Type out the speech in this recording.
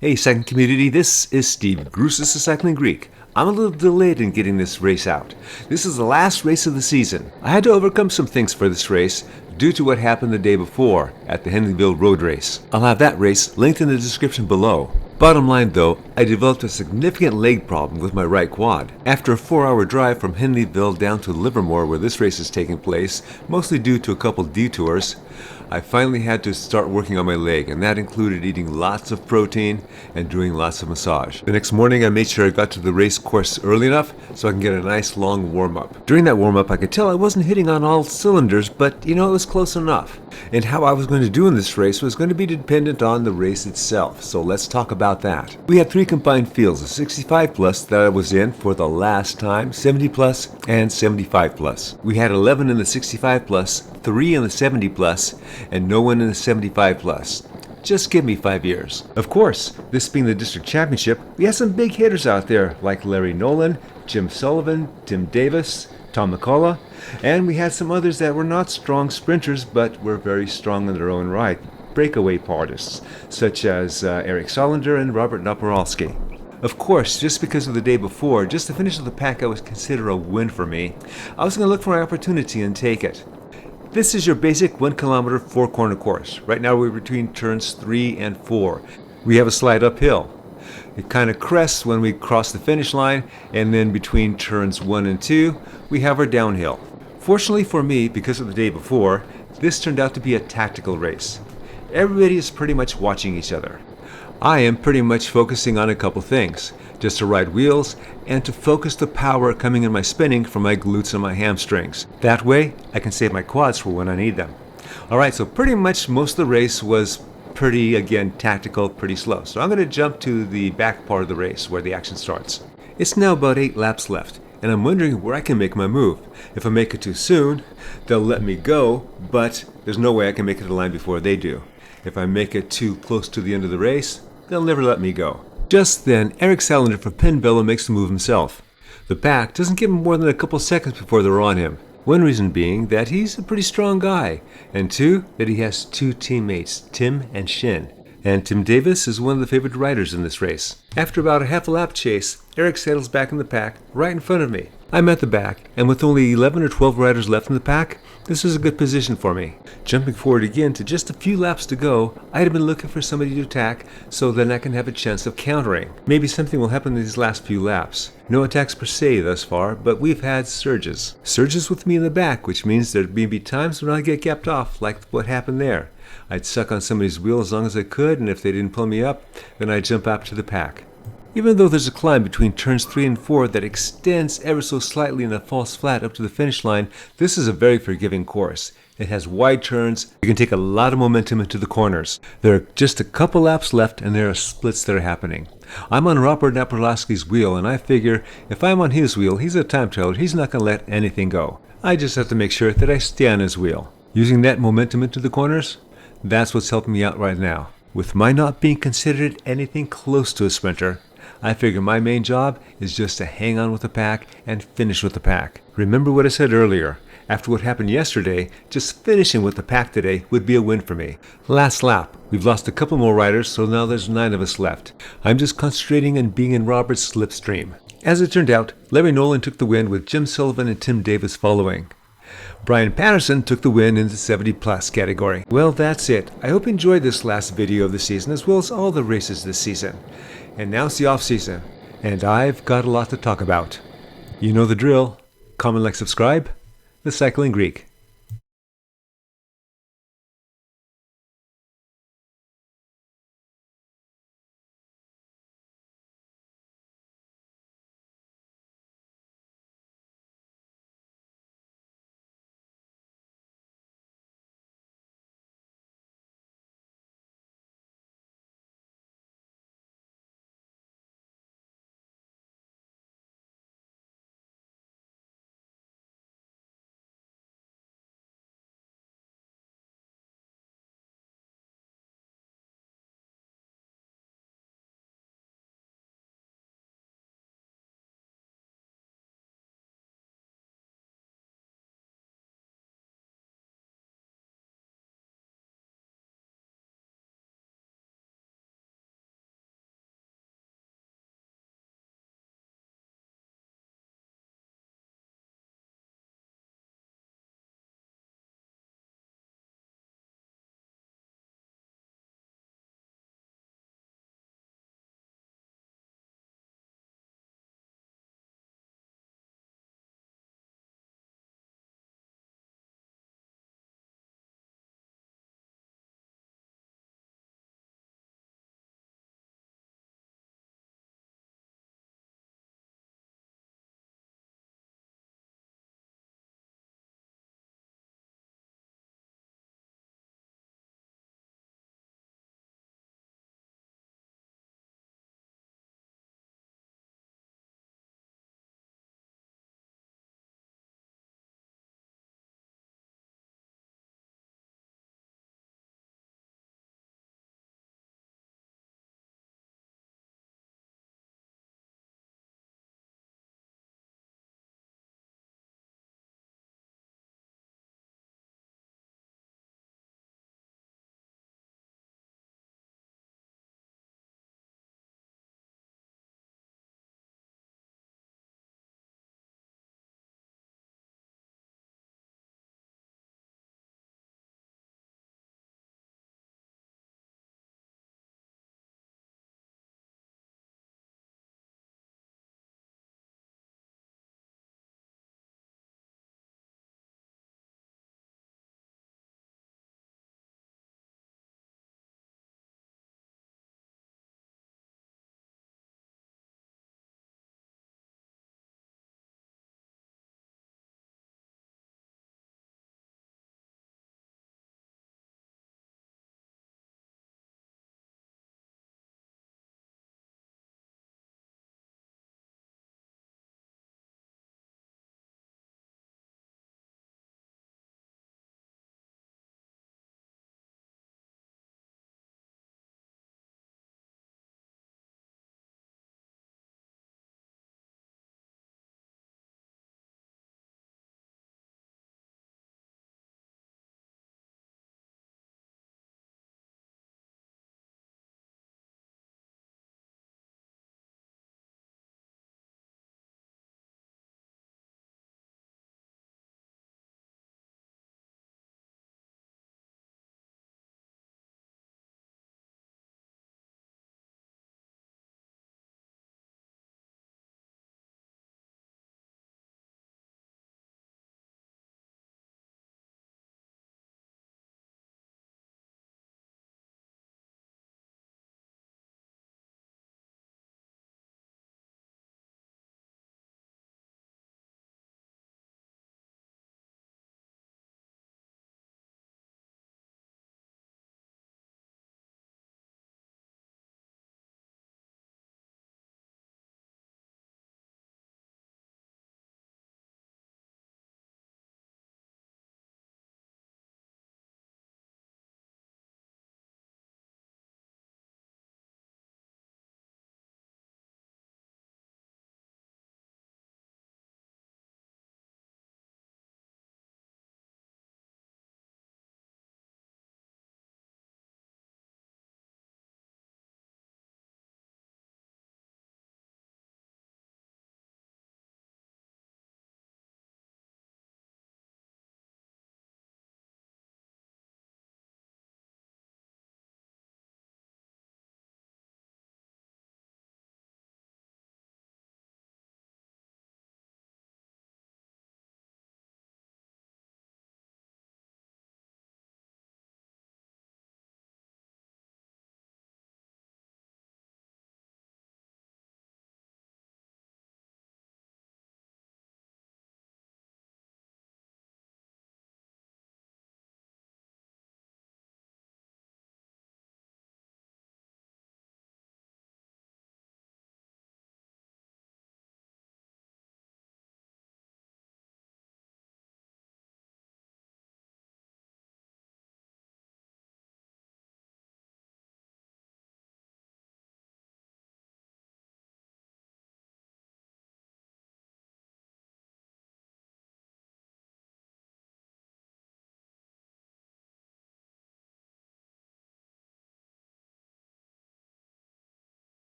Hey, cycling community, this is Steve Grusis of Cycling Greek. I'm a little delayed in getting this race out. This is the last race of the season. I had to overcome some things for this race due to what happened the day before at the Henleyville Road Race. I'll have that race linked in the description below. Bottom line though, I developed a significant leg problem with my right quad. After a 4-hour drive from Henleyville down to Livermore where this race is taking place, mostly due to a couple detours, I finally had to start working on my leg, and that included eating lots of protein and doing lots of massage. The next morning I made sure I got to the race course early enough so I can get a nice long warm-up. During that warm-up I could tell I wasn't hitting on all cylinders, but it was close enough. And how I was going to do in this race was going to be dependent on the race itself, so let's talk about that. We had 3 combined fields, a 65 plus that I was in for the last time, 70 plus, and 75 plus. We had 11 in the 65 plus, 3 in the 70 plus, and no one in the 75 plus. Just give me 5 years. Of course, this being the district championship, we had some big hitters out there like Larry Nolan, Jim Sullivan, Tim Davis, Tom McCullough, and we had some others that were not strong sprinters but were very strong in their own right, breakaway artists, such as Eric Solinder and Robert Naparalski. Of course, just because of the day before, just the finish of the pack I would consider a win for me, I was going to look for my opportunity and take it. This is your basic 1 kilometer 4-corner course. Right now we're between turns 3 and 4. We have a slide uphill. It kind of crests when we cross the finish line, and then between turns 1 and 2, we have our downhill. Fortunately for me, because of the day before, this turned out to be a tactical race. Everybody is pretty much watching each other. I am pretty much focusing on a couple things, just to ride wheels and to focus the power coming in my spinning from my glutes and my hamstrings. That way, I can save my quads for when I need them. Alright, so pretty much most of the race was pretty, again, tactical, pretty slow. So I'm going to jump to the back part of the race where the action starts. It's now about 8 laps left, and I'm wondering where I can make my move. If I make it too soon, they'll let me go, but there's no way I can make it to the line before they do. If I make it too close to the end of the race, they'll never let me go. Just then, Eric Salander from Penn makes the move himself. The pack doesn't give him more than a couple seconds before they're on him. One reason being that he's a pretty strong guy, and 2, that he has 2 teammates, Tim and Shin. And Tim Davis is one of the favorite riders in this race. After about a half a lap chase, Eric settles back in the pack right in front of me. I'm at the back, and with only 11 or 12 riders left in the pack, this is a good position for me. Jumping forward again to just a few laps to go, I had been looking for somebody to attack so then I can have a chance of countering. Maybe something will happen in these last few laps. No attacks per se thus far, but we've had surges. Surges with me in the back, which means there may be times when I get gapped off, like what happened there. I'd suck on somebody's wheel as long as I could, and if they didn't pull me up, then I'd jump up to the pack. Even though there's a climb between turns 3 and 4 that extends ever so slightly in a false flat up to the finish line, this is a very forgiving course. It has wide turns. You can take a lot of momentum into the corners. There are just a couple laps left, and there are splits that are happening. I'm on Robert Naparalski's wheel, and I figure if I'm on his wheel, he's a time trialer, he's not going to let anything go. I just have to make sure that I stay on his wheel. Using that momentum into the corners, that's what's helping me out right now. With my not being considered anything close to a sprinter, I figure my main job is just to hang on with the pack and finish with the pack. Remember what I said earlier. After what happened yesterday, just finishing with the pack today would be a win for me. Last lap, we've lost a couple more riders, so now there's 9 of us left. I'm just concentrating on being in Robert's slipstream. As it turned out, Larry Nolan took the win with Jim Sullivan and Tim Davis following. Brian Patterson took the win in the 70 plus category. Well, that's it. I hope you enjoyed this last video of the season as well as all the races this season. And now it's the off season, and I've got a lot to talk about. You know the drill. Comment, like, subscribe. The Cycling Greek.